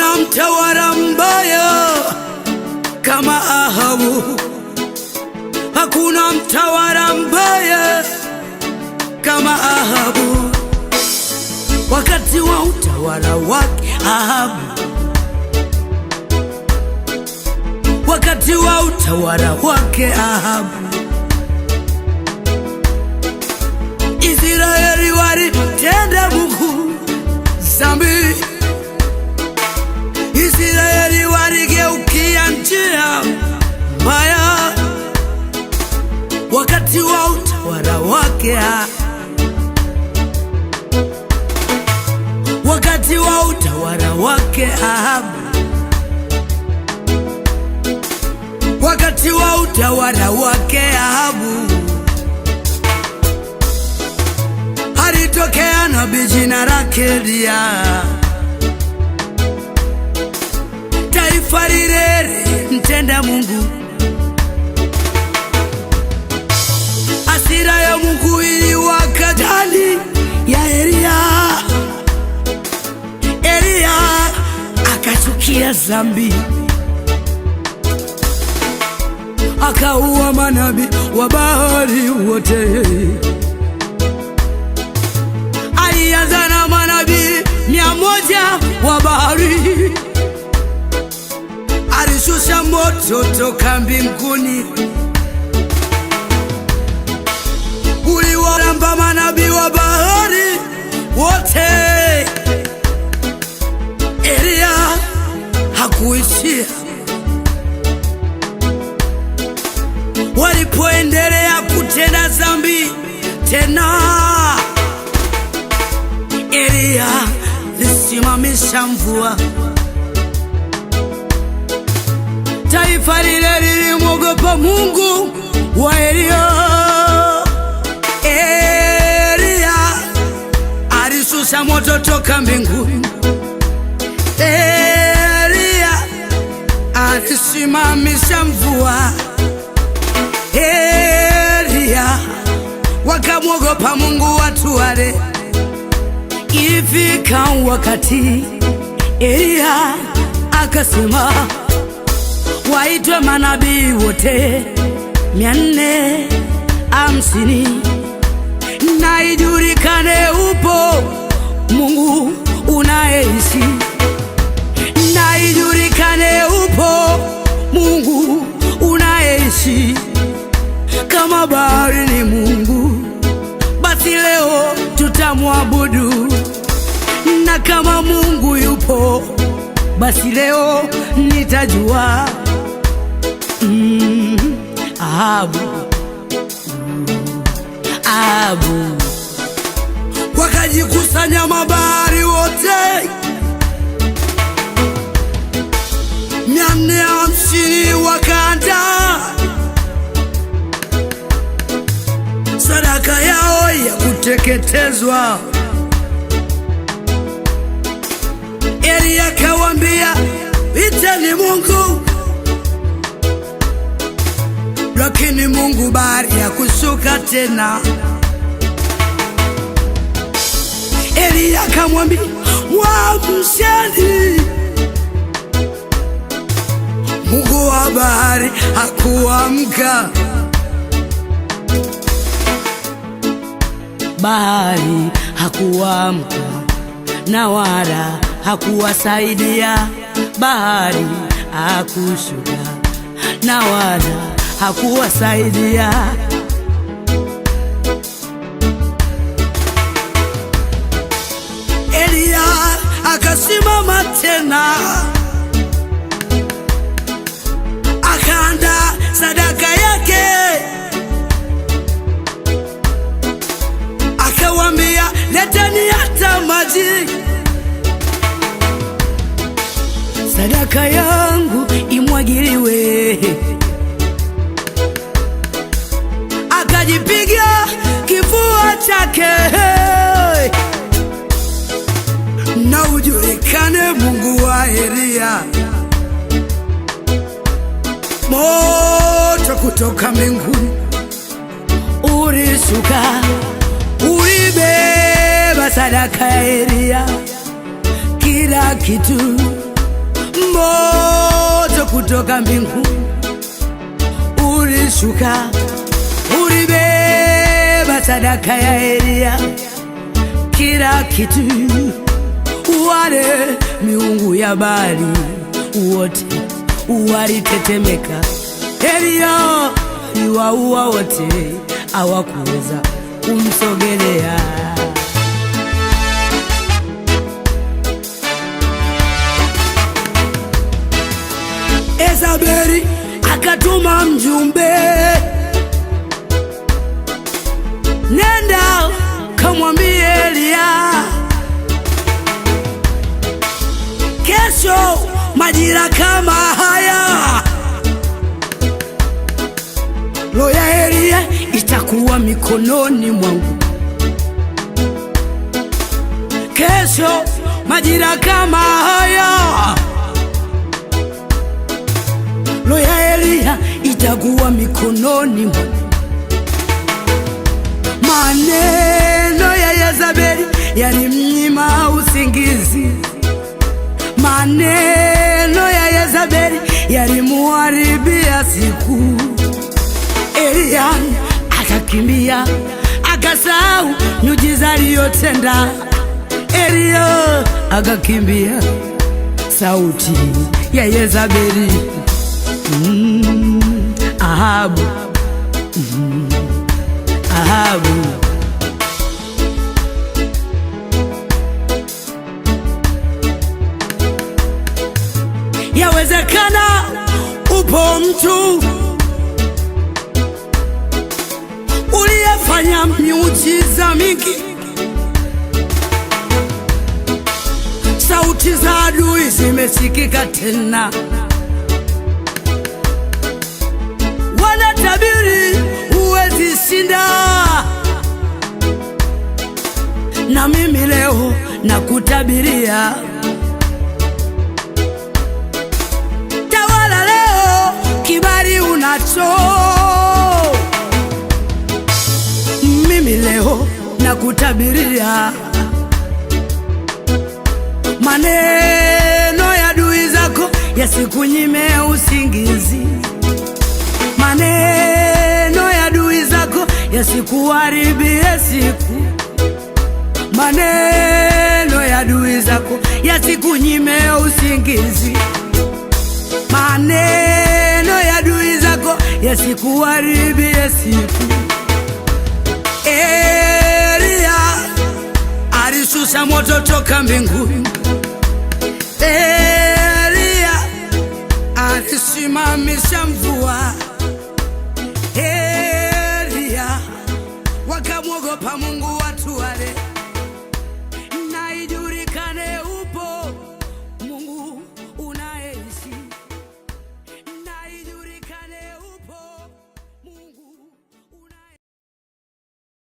Hakuna mtawala mbaya kama Ahabu. Hakuna mtawala mbaya kama Ahabu. Wakati wa utawala wake Ahabu, wakati wa utawala wake Ahabu, Israeli walitenda Mungu dhambi. Israeli waligeukia njia mbaya. Wakati wa utawala wake wakati wa utawala wake Ahabu, wakati wa utawala wake Ahabu, alitokea nabii jina lake Eliya. Taifa lile mtenda Mungu, hasira ya Mungu iliwaka ndani ya Eliya. Eliya akachukia dhambi, akaua manabii wa Baali wote. Alianza na manabii 100 wa Baali. Alishusha moto toka mbinguni, uliwaramba manabii wa Baali wote. Eliya hakuishia. Walipoendelea kutenda dhambi tena, Eliya lisimamisha mvua. Taifa lile lilimwogopa Mungu wa Eliya. Eliya alishusha moto toka mbinguni. Eliya alisimamisha mvua. Eliya wakamwogopa Mungu watu wale. Ifika wakati Eliya akasema waitwe manabii wote 450, na ijulikane upo Mungu unaishi, na ijulikane upo Mungu unaishi. Kama Baali ni Mungu, basi leo tutamwabudu, na kama Mungu yupo, basi leo nitajua. Ahabu wakajikusanya mabaali wote 450, wakaanda sadaka yao ya kuteketezwa. Eliya akawaambia, iteni Mungu. Lakini Mungu baada ya kushuka tena, Eliya akamwambia, mwamsheni. Mungu wa Baali hakuamka. Baali hakuamka na wala hakuwasaidia. Baali hakushuka na wala hakuwasaidia. Eliya akasimama tena, akaanda sadaka yake, akawambia, leteni hata maji, sadaka yangu imwagiliwe. Akajipiga kifua chake, na ujulikane Mungu wa Eliya. Moto kutoka mbinguni ulishuka, ulibeba sadaka ya Eliya, kila kitu moto kutoka mbinguni ulishuka, ulibeba sadaka ya Elia, kila kitu. Wale miungu ya Baali wote walitetemeka. Elia aliwaua wote, hawakuweza kumsogelea. Yezebeli akatuma mjumbe, nenda kamwambie Elia, kesho majira kama haya roho ya Elia itakuwa mikononi mwangu. Kesho majira kama haya roho ya Elia itakuwa mikononi mwangu. Maneno ya Yezebeli yalimnyima usingizi. Maneno ya Yezebeli yalimuharibia siku. Elia akakimbia, akasahau miujiza aliyotenda. Elia akakimbia sauti ya Yezebeli. Ahabu, Ahabu. Yawezekana upo mtu uliyefanya miujiza mingi, sauti za adui zimesikika tena, wanatabiri huwezi shinda. Na mimi leo nakutabiria, tawala leo, kibali unacho. Mimi leo nakutabiria, maneno ya adui zako yasikunyime usingizi. Maneno ya adui zako yasikuharibie siku. Maneno ya adui zako yasikunyime usingizi. Maneno ya adui zako yasikuharibie siku. Elia alishusha moto toka mbinguni. Elia alisimamisha mvua. Elia wakamwogopa Mungu.